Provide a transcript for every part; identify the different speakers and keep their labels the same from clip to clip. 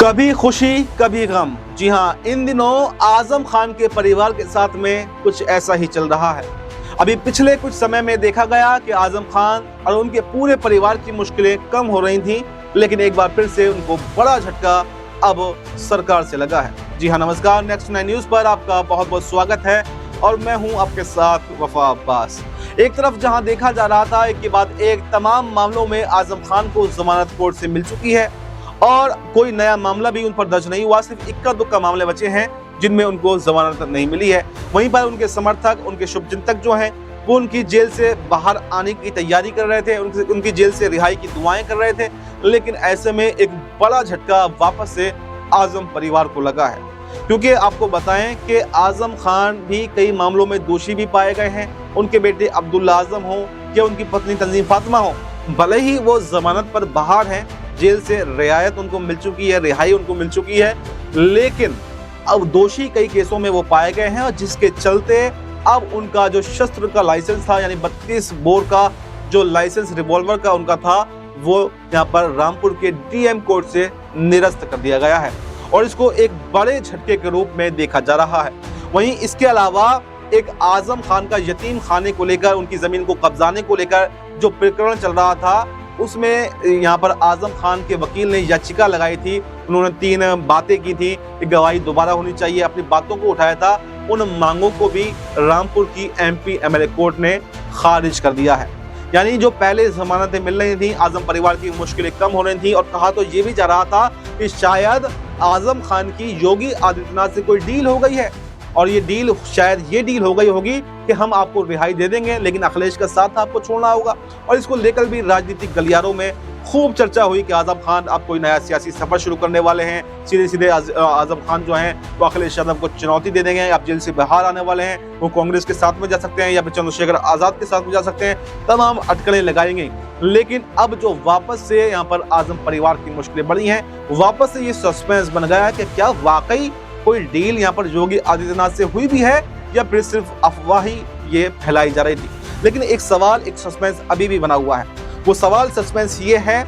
Speaker 1: कभी खुशी कभी गम। जी हाँ, इन दिनों आजम खान के परिवार के साथ में कुछ ऐसा ही चल रहा है। अभी पिछले कुछ समय में देखा गया कि आजम खान और उनके पूरे परिवार की मुश्किलें कम हो रही थीं, लेकिन एक बार फिर से उनको बड़ा झटका अब सरकार से लगा है। जी हाँ, नमस्कार, नेक्स्ट 9 न्यूज पर आपका बहुत बहुत स्वागत है और मैं हूं आपके साथ वफा अब्बास। एक तरफ जहां देखा जा रहा था एक के बाद एक तमाम मामलों में आजम खान को जमानत कोर्ट से मिल चुकी है और कोई नया मामला भी उन पर दर्ज नहीं हुआ, सिर्फ इक्का दुक्का मामले बचे हैं जिनमें उनको जमानत नहीं मिली है। वहीं पर उनके समर्थक, उनके शुभचिंतक जो हैं वो उनकी जेल से बाहर आने की तैयारी कर रहे थे, उनकी जेल से रिहाई की दुआएं कर रहे थे। लेकिन ऐसे में एक बड़ा झटका वापस से आजम परिवार को लगा है, क्योंकि आपको बताएं कि आजम खान भी कई मामलों में दोषी भी पाए गए हैं। उनके बेटे अब्दुल्ला आजम हो या उनकी पत्नी तंजीम फातिमा हो, भले ही वो जमानत पर बाहर हैं, जेल से रियायत उनको मिल चुकी है, रिहाई उनको मिल चुकी है, लेकिन अब दोषी कई केसों में वो पाए गए हैं और जिसके चलते अब उनका जो शस्त्र का लाइसेंस था, यानी 32 बोर का जो लाइसेंस रिवॉल्वर का उनका था, वो यहाँ पर रामपुर के डीएम कोर्ट से निरस्त कर दिया गया है और इसको एक बड़े झटके के रूप में देखा जा रहा है। वहीं इसके अलावा एक आजम खान का यतीम खाने को लेकर, उनकी जमीन को कब्जाने को लेकर जो प्रकरण चल रहा था, उसमें यहाँ पर आजम खान के वकील ने याचिका लगाई थी। उन्होंने 3 बातें की थी कि गवाही दोबारा होनी चाहिए, अपनी बातों को उठाया था। उन मांगों को भी रामपुर की एमपी एमएलए कोर्ट ने खारिज कर दिया है। यानी जो पहले जमानतें मिल रही थी, आजम परिवार की मुश्किलें कम हो रही थी और कहा तो ये भी जा रहा था कि शायद आजम खान की योगी आदित्यनाथ से कोई डील हो गई है और ये डील शायद ये डील हो गई होगी कि हम आपको रिहाई दे देंगे, लेकिन अखिलेश का साथ आपको छोड़ना होगा। और इसको लेकर भी राजनीतिक गलियारों में खूब चर्चा हुई कि आजम खान आप कोई नया सियासी सफर शुरू करने वाले हैं, सीधे सीधे आजम खान जो हैं वो अखिलेश यादव को चुनौती दे देंगे, आप जेल से बाहर आने वाले हैं, वो कांग्रेस के साथ में जा सकते हैं या फिर चंद्रशेखर आजाद के साथ में जा सकते हैं, तमाम अटकलें लगाएंगे। लेकिन अब जो वापस से यहाँ पर आजम परिवार की मुश्किलें बढ़ी हैं, वापस से ये सस्पेंस बन गया है कि क्या वाकई कोई डील यहाँ पर योगी आदित्यनाथ से हुई भी है या फिर सिर्फ अफवाह ही ये फैलाई जा रही थी। लेकिन एक सवाल, एक सस्पेंस अभी भी बना हुआ है। वो सवाल, सस्पेंस ये है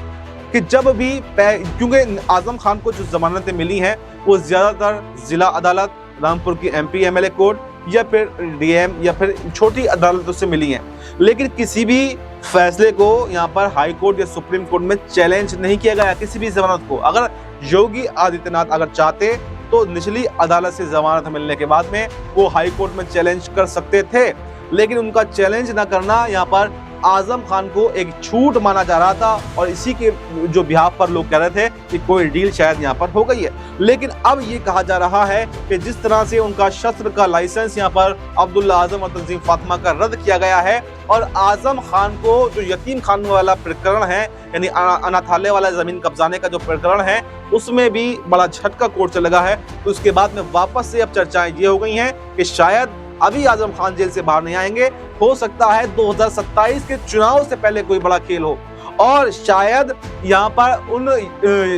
Speaker 1: कि जब भी, क्योंकि आजम खान को जो जमानतें मिली हैं वो ज्यादातर जिला अदालत, रामपुर की एमपी एमएलए कोर्ट या फिर डीएम या फिर छोटी अदालतों से मिली हैं, लेकिन किसी भी फैसले को यहाँ पर हाई कोर्ट या सुप्रीम कोर्ट में चैलेंज नहीं किया गया किसी भी जमानत को। अगर योगी आदित्यनाथ अगर चाहते तो निचली अदालत से जमानत मिलने के बाद में वो हाई कोर्ट में चैलेंज कर सकते थे, लेकिन उनका चैलेंज न करना यहाँ पर आजम खान को एक छूट माना जा रहा था और इसी के जो बिहाफ पर लोग कह रहे थे कि कोई डील शायद यहाँ पर हो गई है। लेकिन अब ये कहा जा रहा है कि जिस तरह से उनका शस्त्र का लाइसेंस यहाँ पर अब्दुल्ला आजम और तंजीम फातिमा का रद्द किया गया है और आजम खान को जो यतीम खाने वाला प्रकरण है, यानी अनाथालय वाला जमीन कब्जाने का जो प्रकरण है, उसमें भी बड़ा झटका कोर्ट से लगा है। तो उसके बाद में वापस से अब चर्चाएं ये हो गई हैं कि शायद अभी आजम खान जेल से बाहर नहीं आएंगे, हो सकता है 2027 के चुनाव से पहले कोई बड़ा खेल हो और शायद यहाँ पर उन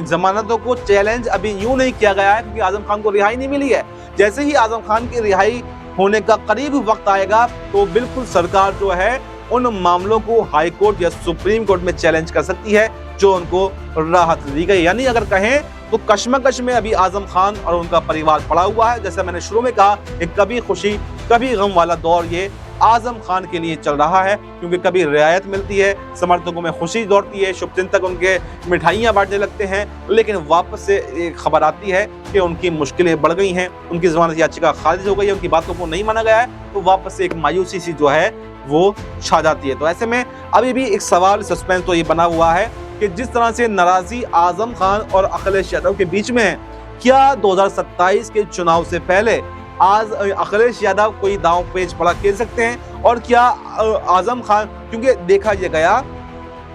Speaker 1: जमानतों को चैलेंज अभी यूं नहीं किया गया है क्योंकि आजम खान को रिहाई नहीं मिली है। जैसे ही आजम खान की रिहाई होने का करीब वक्त आएगा तो बिल्कुल सरकार जो है उन मामलों को हाई कोर्ट या सुप्रीम कोर्ट में चैलेंज कर सकती है जो उनको राहत दी गई। यानी अगर कहें तो कश्मकश में अभी आजम खान और उनका परिवार पड़ा हुआ है। जैसे मैंने शुरू में कहा, एक कभी खुशी कभी गम वाला दौर ये आजम खान के लिए चल रहा है, क्योंकि कभी रियायत मिलती है, समर्थकों में खुशी दौड़ती है, शुभचिंतक उनके मिठाइयां बांटने लगते हैं, लेकिन वापस से एक खबर आती है कि उनकी मुश्किलें बढ़ गई हैं, उनकी जमानत याचिका खारिज हो गई है, उनकी बातों को नहीं माना गया है, तो वापस से एक मायूसी सी जो है वो छा जाती है। तो ऐसे में अभी भी एक सवाल, सस्पेंस तो ये बना हुआ है कि जिस तरह से नाराजगी आजम खान और अखिलेश यादव के बीच में है, क्या 2027 के चुनाव से पहले आज अखिलेश यादव कोई दांव पेच बड़ा खेल सकते हैं और क्या आजम खान, क्योंकि देखा यह गया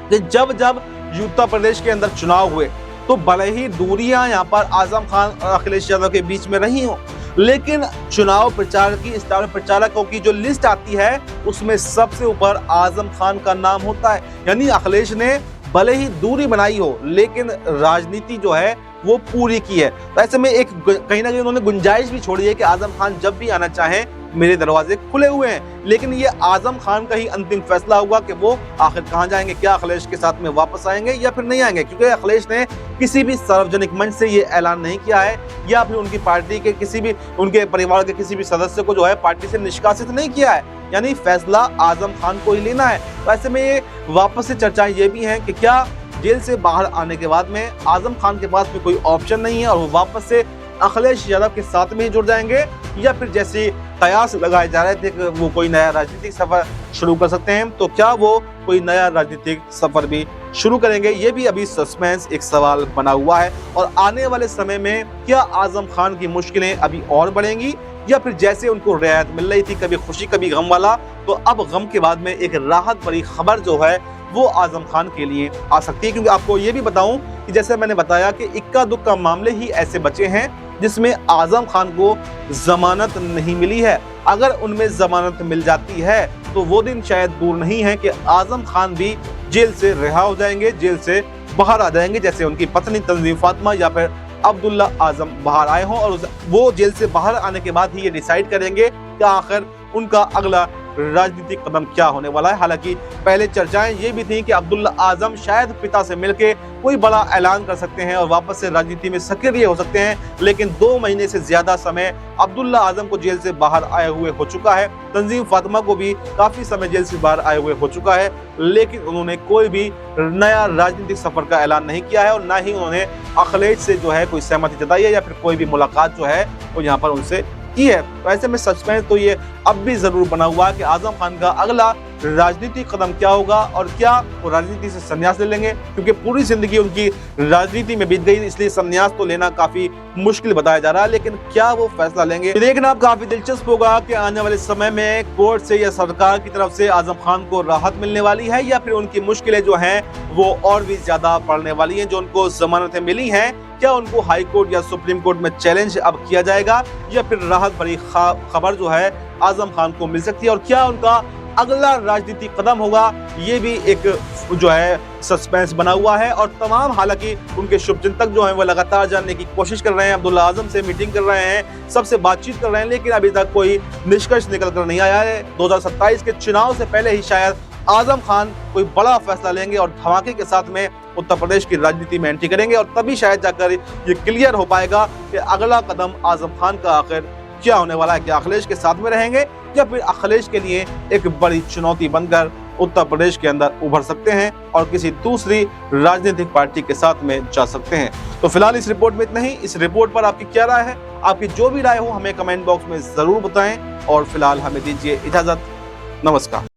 Speaker 1: कि जब जब उत्तर प्रदेश के अंदर चुनाव हुए तो भले ही दूरियां यहाँ पर आजम खान और अखिलेश यादव के बीच में रही हों, लेकिन चुनाव प्रचार की स्टार प्रचारकों की जो लिस्ट आती है उसमें सबसे ऊपर आजम खान का नाम होता है। यानी अखिलेश ने भले ही दूरी बनाई हो लेकिन राजनीति जो है वो पूरी की है। तो ऐसे में एक कहीं ना कहीं उन्होंने गुंजाइश भी छोड़ी है कि आजम खान जब भी आना चाहें मेरे दरवाजे खुले हुए हैं। लेकिन ये आजम खान का ही अंतिम फैसला होगा कि वो आखिर कहां जाएंगे, क्या अखिलेश के साथ में वापस आएंगे या फिर नहीं आएंगे, क्योंकि अखिलेश ने किसी भी सार्वजनिक मंच से ये ऐलान नहीं किया है या फिर उनकी पार्टी के किसी भी, उनके परिवार के किसी भी सदस्य को जो है पार्टी से निष्कासित नहीं किया है। यानी फैसला आजम खान को ही लेना है। वैसे में ये वापस से चर्चाएं ये भी हैं कि क्या जेल से बाहर आने के बाद में आजम खान के पास में कोई ऑप्शन नहीं है और वो वापस से अखिलेश यादव के साथ में ही जुड़ जाएंगे, या फिर जैसे कयास लगाए जा रहे थे कि वो कोई नया राजनीतिक सफर शुरू कर सकते हैं, तो क्या वो कोई नया राजनीतिक सफर भी शुरू करेंगे। ये भी अभी सस्पेंस एक सवाल बना हुआ है। और आने वाले समय में क्या आजम खान की मुश्किलें अभी और बढ़ेंगी, या फिर जैसे उनको रियायत मिल रही थी कभी खुशी कभी गम वाला, तो अब गम के बाद में एक राहत भरी खबर जो है वो आजम खान के लिए आ सकती है। क्योंकि आपको ये भी बताऊं कि जैसे मैंने बताया कि इक्का दुक्का मामले ही ऐसे बचे हैं जिसमें आजम खान को जमानत नहीं मिली है। अगर उनमें जमानत मिल जाती है तो वो दिन शायद दूर नहीं है कि आजम खान भी जेल से रिहा हो जाएंगे, जेल से बाहर आ जाएंगे, जैसे उनकी पत्नी तंजीम फातिमा या फिर अब्दुल्ला आजम बाहर आए हों, और वो जेल से बाहर आने के बाद ही ये डिसाइड करेंगे कि आखिर उनका अगला राजनीतिक कदम क्या होने वाला है। हालांकि पहले चर्चाएं ये भी थी कि अब्दुल्ला आजम शायद पिता से मिलके कोई बड़ा ऐलान कर सकते हैं और वापस से राजनीति में सक्रिय हो सकते हैं, लेकिन 2 महीने से ज्यादा समय अब्दुल्ला आजम को जेल से बाहर आए हुए हो चुका है। तंजीम फातिमा को भी काफी समय जेल से बाहर आए हुए हो चुका है, लेकिन उन्होंने कोई भी नया राजनीतिक सफर का ऐलान नहीं किया है और ना ही उन्होंने अखिलेश से जो है कोई सहमति जताई है या फिर कोई भी मुलाकात जो है वो यहाँ पर उनसे की है। तो ऐसे में सस्पेंस तो ये अब भी जरूर बना हुआ है कि आजम खान का अगला राजनीतिक कदम क्या होगा और क्या वो राजनीति से संन्यास ले लेंगे, क्योंकि पूरी जिंदगी उनकी राजनीति में बीत गई, इसलिए संन्यास तो लेना काफी मुश्किल बताया जा रहा है। लेकिन क्या वो फैसला लेंगे, देखना अब काफी दिलचस्प होगा कि आने वाले समय में कोर्ट से या सरकार की तरफ से आजम खान को राहत मिलने वाली है या फिर उनकी मुश्किलें जो हैं वो और भी ज्यादा बढ़ने वाली हैं। जो उनको जमानतें मिली हैं, क्या उनको हाई कोर्ट या सुप्रीम कोर्ट में चैलेंज अब किया जाएगा या फिर राहत भरी खबर जो है आजम खान को मिल सकती है, और क्या उनका अगला राजनीतिक कदम होगा, ये भी एक जो है सस्पेंस बना हुआ है। और तमाम हालांकि उनके शुभचिंतक जो हैं वो लगातार जानने की कोशिश कर रहे हैं, अब्दुल्ला आजम से मीटिंग कर रहे हैं, सबसे बातचीत कर रहे हैं, लेकिन अभी तक कोई निष्कर्ष निकल कर नहीं आया है। 2027 के चुनाव से पहले ही शायद आजम खान कोई बड़ा फैसला लेंगे और धमाके के साथ में उत्तर प्रदेश की राजनीति में एंट्री करेंगे, और तभी शायद जाकर ये क्लियर हो पाएगा कि अगला कदम आजम खान का आखिर क्या होने वाला है। क्या अखिलेश के साथ में रहेंगे या फिर अखिलेश के लिए एक बड़ी चुनौती बनकर उत्तर प्रदेश के अंदर उभर सकते हैं और किसी दूसरी राजनीतिक पार्टी के साथ में जा सकते हैं। तो फिलहाल इस रिपोर्ट में इतना ही। इस रिपोर्ट पर आपकी क्या राय है, आपकी जो भी राय हो हमें कमेंट बॉक्स में जरूर बताएं, और फिलहाल हमें दीजिए इजाजत। नमस्कार।